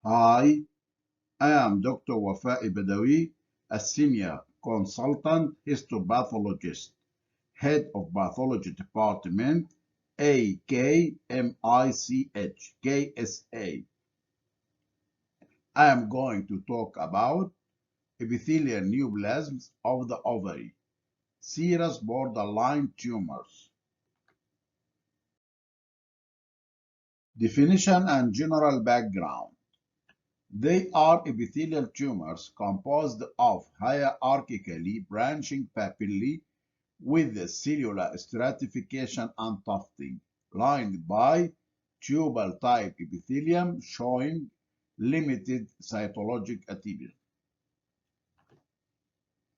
Hi, I am Dr. Wafaey Badawy, a senior consultant histopathologist, head of pathology department, AKMICH, KSA. I am going to talk about epithelial neoplasms of the ovary, serous borderline tumors. Definition and general background. They are epithelial tumors composed of hierarchically branching papillae with cellular stratification and tufting, lined by tubal-type epithelium showing limited cytologic atypia.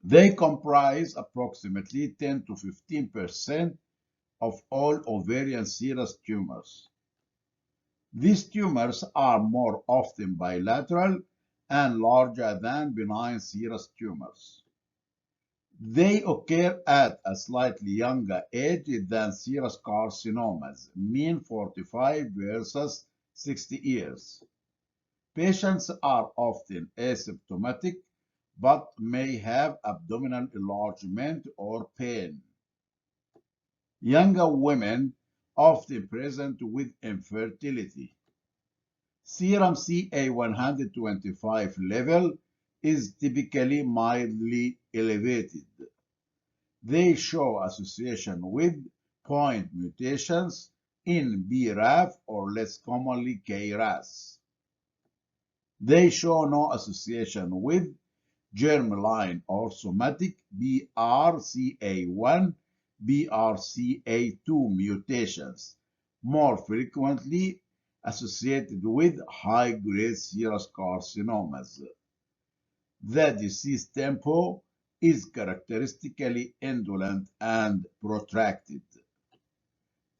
They comprise approximately 10 to 15% of all ovarian serous tumors. These tumors are more often bilateral and larger than benign serous tumors. They occur at a slightly younger age than serous carcinomas, mean 45 versus 60 years. Patients are often asymptomatic but may have abdominal enlargement or pain. Younger women often present with infertility. Serum CA-125 level is typically mildly elevated. They show association with point mutations in BRAF or less commonly KRAS. They show no association with germline or somatic BRCA1, BRCA2 mutations, more frequently associated with high-grade serous carcinomas. The disease tempo is characteristically indolent and protracted.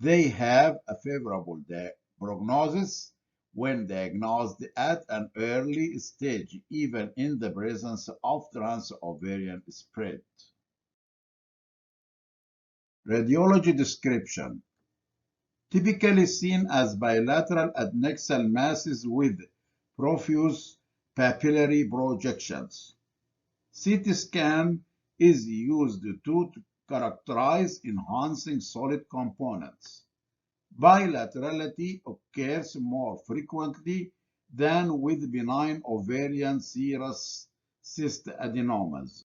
They have a favorable prognosis when diagnosed at an early stage, even in the presence of trans-ovarian spread. Radiology description. Typically seen as bilateral adnexal masses with profuse papillary projections. CT scan is used to characterize enhancing solid components. Bilaterality occurs more frequently than with benign ovarian serous cyst adenomas.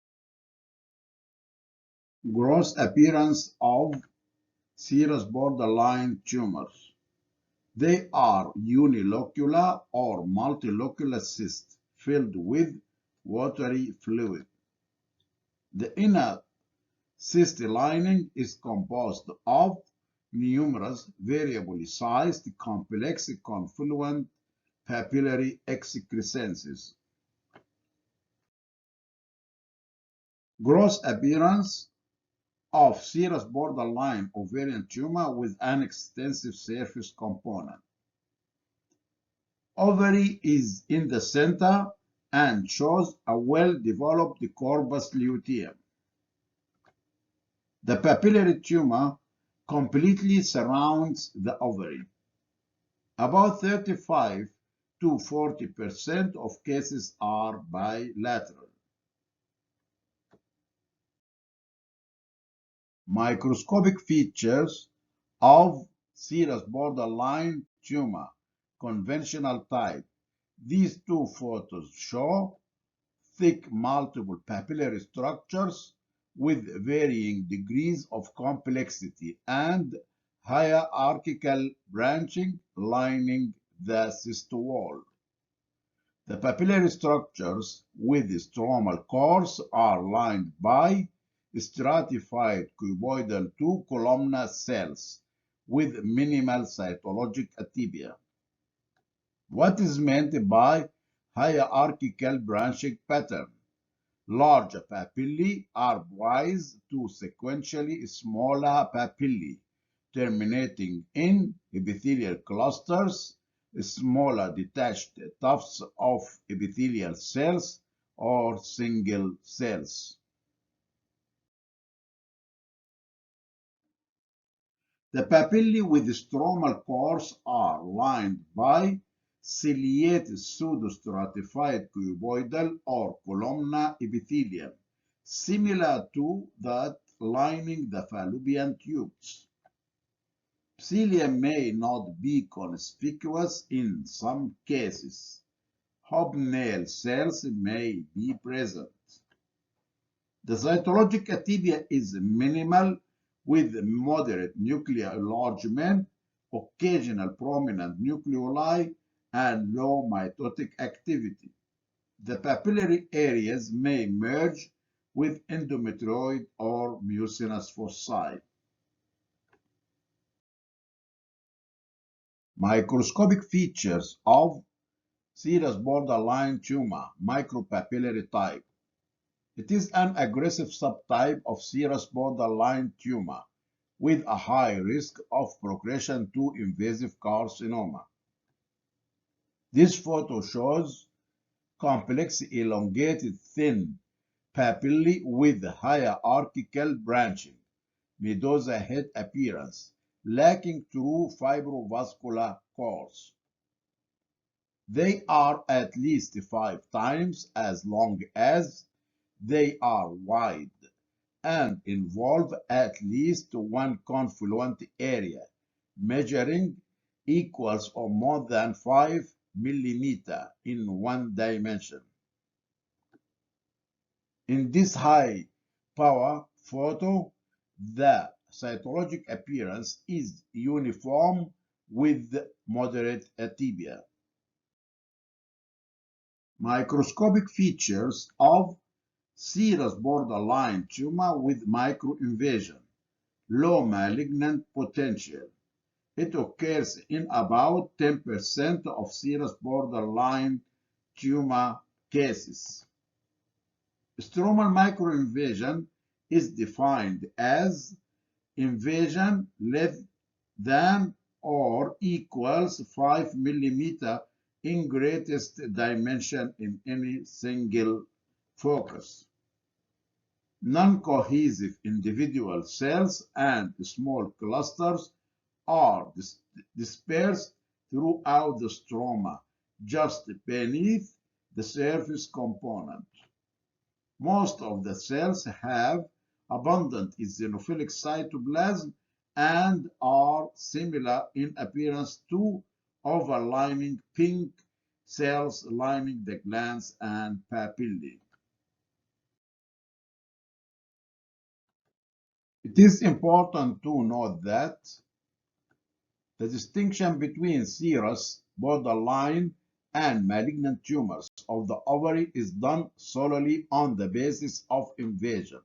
Gross appearance of serous borderline tumors. They are unilocular or multilocular cysts filled with watery fluid. The inner cyst lining is composed of numerous variably sized complex confluent papillary excrescences. Gross appearance of serous borderline ovarian tumor with an extensive surface component. Ovary is in the center and shows a well-developed corpus luteum. The papillary tumor completely surrounds the ovary. About 35 to 40% of cases are bilateral. Microscopic features of serous borderline tumor, conventional type. These two photos show thick multiple papillary structures with varying degrees of complexity and hierarchical branching lining the cyst wall. The papillary structures with stromal cores are lined by stratified cuboidal two-columnar cells with minimal cytologic atypia. What is meant by hierarchical branching pattern? Large papillae are poised to sequentially smaller papillae, terminating in epithelial clusters, smaller detached tufts of epithelial cells, or single cells. The papillae with stromal cores are lined by ciliated pseudostratified cuboidal or columnar epithelium, similar to that lining the fallopian tubes. Epithelium may not be conspicuous in some cases. Hobnail cells may be present. The cytologic atypia is minimal with moderate nuclear enlargement, occasional prominent nucleoli, and low mitotic activity. The papillary areas may merge with endometrioid or mucinous foci. Microscopic features of serous borderline tumor, micropapillary type. It is an aggressive subtype of serous borderline tumor with a high risk of progression to invasive carcinoma. This photo shows complex elongated thin papillae with hierarchical branching, medusa head appearance, lacking true fibrovascular course. They are at least 5 times as long as they are wide and involve at least one confluent area measuring equals or more than 5 millimeters in one dimension. In this high power photo, the cytologic appearance is uniform with moderate atypia. Microscopic features of serous borderline tumor with microinvasion, low malignant potential. It occurs in about 10% of serous borderline tumor cases. Stromal microinvasion is defined as invasion less than or equals 5 millimeters in greatest dimension in any single focus. Non-cohesive individual cells and small clusters are dispersed throughout the stroma, just beneath the surface component. Most of the cells have abundant eosinophilic cytoplasm and are similar in appearance to overlining pink cells lining the glands and papillae. It is important to note that the distinction between serous, borderline, and malignant tumors of the ovary is done solely on the basis of invasion,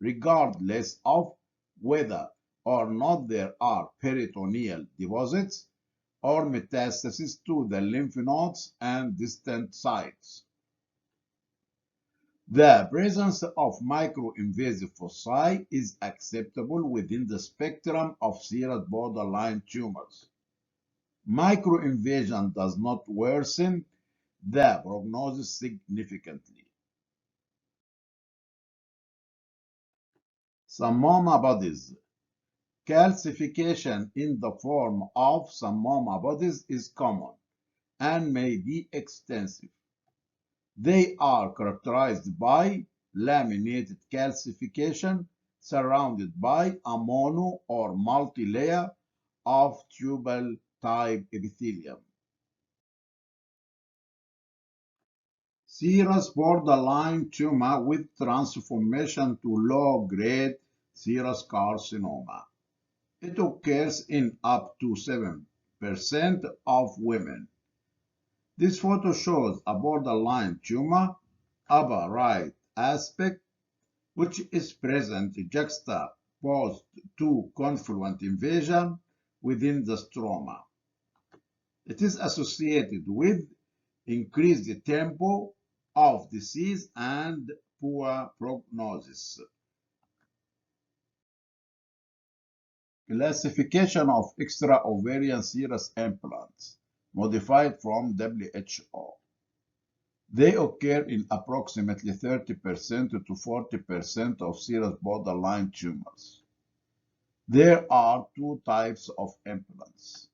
regardless of whether or not there are peritoneal deposits or metastasis to the lymph nodes and distant sites. The presence of microinvasive foci is acceptable within the spectrum of serous borderline tumors. Microinvasion does not worsen the prognosis significantly. Psammoma bodies. Calcification in the form of psammoma bodies is common and may be extensive. They are characterized by laminated calcification surrounded by a mono or multi-layer of tubal-type epithelium. Serous borderline tumor with transformation to low-grade serous carcinoma. It occurs in up to 7% of women. This photo shows a borderline tumor, upper right aspect, which is present juxtaposed to confluent invasion within the stroma. It is associated with increased tempo of disease and poor prognosis. Classification of extraovarian serous implants, modified from WHO. They occur in approximately 30% to 40% of serous borderline tumors. There are two types of implants: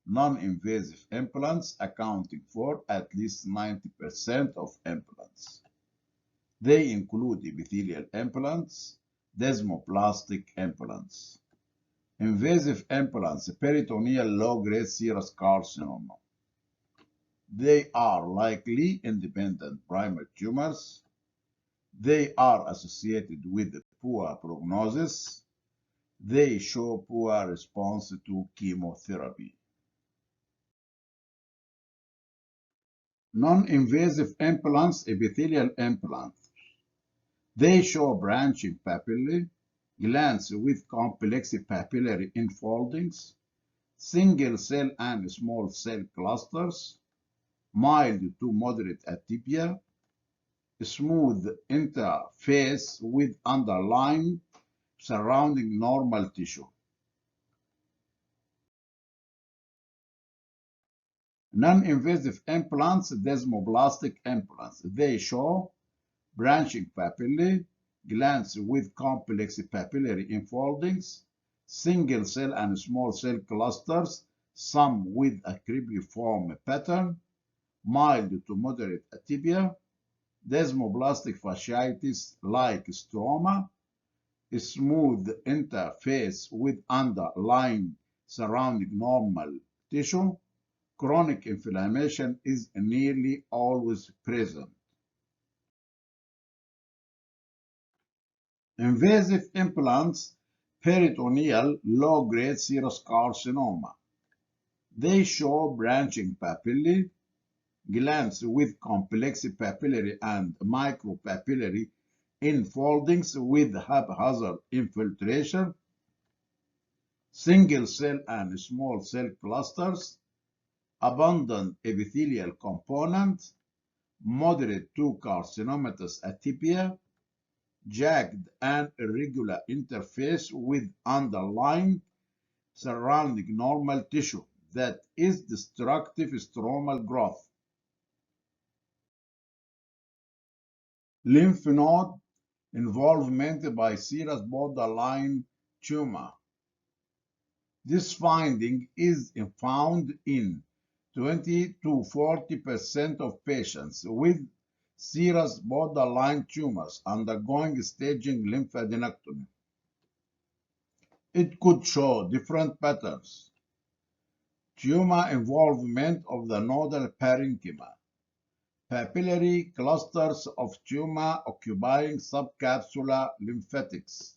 non-invasive implants accounting for at least 90% of implants. They include epithelial implants, desmoplastic implants, invasive implants, peritoneal low-grade serous carcinoma. They are likely independent primary tumors. They are associated with poor prognosis. They show poor response to chemotherapy. Non-invasive implants, epithelial implants. They show branching papillae, glands with complex papillary infoldings, single cell and small cell clusters, mild to moderate atypia, smooth interface with underlying surrounding normal tissue. Non-invasive implants, desmoplastic implants. They show branching papillae, glands with complex papillary infoldings, single cell and small cell clusters, some with a cribriform pattern, mild to moderate atypia, desmoplastic fasciitis like stroma, smooth interface with underlying surrounding normal tissue. Chronic inflammation is nearly always present. Invasive implants, peritoneal low-grade serous carcinoma. They show branching papillae, glands with complex papillary and micropapillary infoldings with haphazard infiltration, single cell and small cell clusters, abundant epithelial component, moderate to carcinomatous atypia, jagged and irregular interface with underlying surrounding normal tissue that is destructive stromal growth. Lymph node involvement by serous borderline tumor. This finding is found in 20 to 40% of patients with serous borderline tumors undergoing staging lymphadenectomy. It could show different patterns. Tumor involvement of the nodal parenchyma. Papillary clusters of tumor occupying subcapsular lymphatics.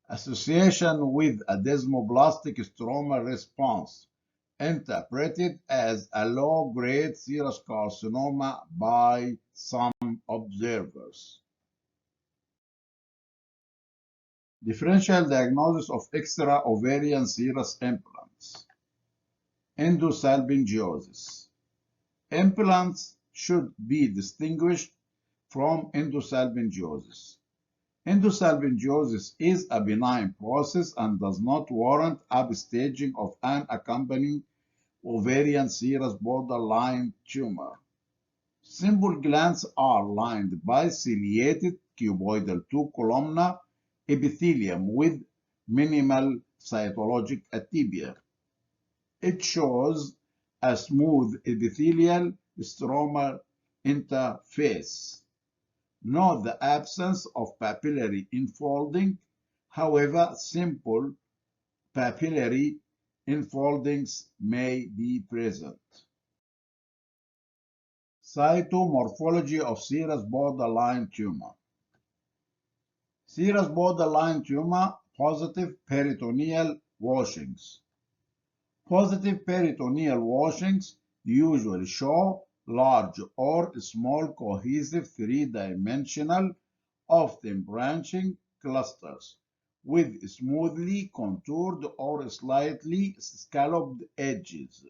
Association with a desmoplastic stromal response, interpreted as a low-grade serous carcinoma by some observers. Differential diagnosis of extraovarian serous implants. Endosalpingiosis. Implants should be distinguished from endosalpingiosis. Endosalpingiosis is a benign process and does not warrant upstaging of an accompanying ovarian serous borderline tumor. Simple glands are lined by ciliated cuboidal two-columnar epithelium with minimal cytologic atypia. It shows a smooth epithelial stromal interface. Note the absence of papillary infolding. However, simple papillary infoldings may be present. Cytomorphology of serous borderline tumor. Serous borderline tumor, positive peritoneal washings. Positive peritoneal washings usually show large or small cohesive three-dimensional, often branching clusters with smoothly contoured or slightly scalloped edges.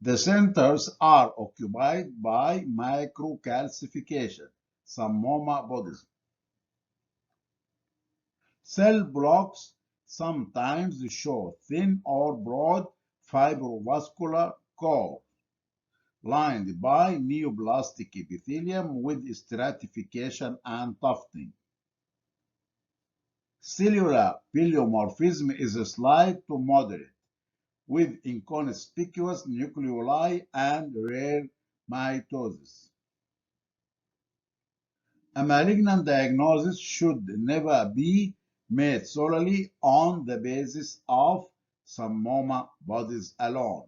The centers are occupied by microcalcification, Psammoma bodies. Cell blocks sometimes show thin or broad fibrovascular core, lined by neoplastic epithelium with stratification and tufting. Cellular pleomorphism is slight to moderate, with inconspicuous nucleoli and rare mitosis. A malignant diagnosis should never be made solely on the basis of Psammoma bodies alone.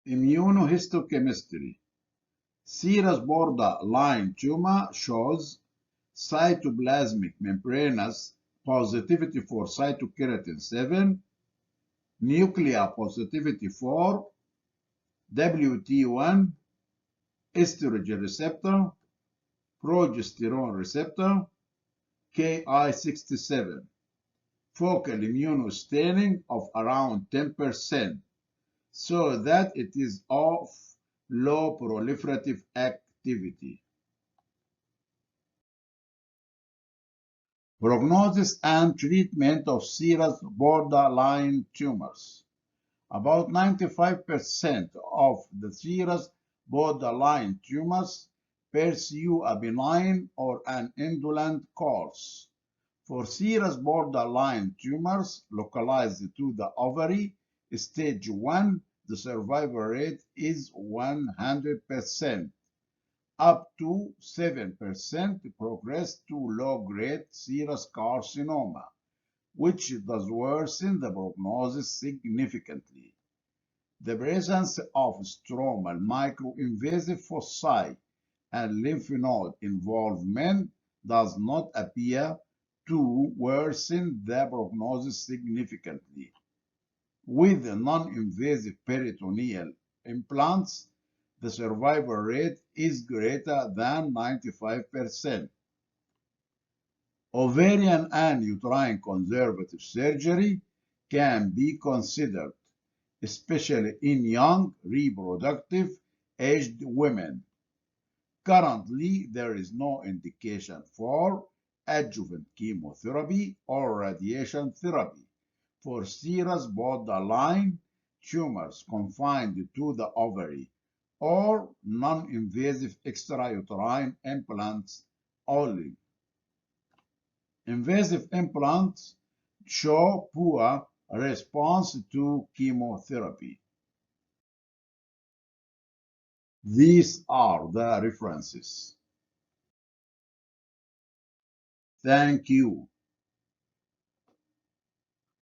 Immunohistochemistry. Serous borderline tumor shows cytoplasmic membranous positivity for cytokeratin 7, nuclear positivity for WT1, estrogen receptor, progesterone receptor, Ki67, focal immunostaining of around 10%, so that it is of low proliferative activity. Prognosis and treatment of serous borderline tumors. About 95% of the serous borderline tumors pursue a benign or an indolent course. For serous borderline tumors localized to the ovary, stage 1, the survival rate is 100%. Up to 7% progress to low-grade serous carcinoma, which does worsen the prognosis significantly. The presence of stromal microinvasive foci and lymph node involvement does not appear to worsen the prognosis significantly. With non-invasive peritoneal implants, the survival rate is greater than 95%. Ovarian and uterine conservative surgery can be considered, especially in young reproductive aged women. Currently, there is no indication for adjuvant chemotherapy or radiation therapy for serous borderline tumors confined to the ovary or non-invasive extrauterine implants only. Invasive implants show poor response to chemotherapy. These are the references. Thank you.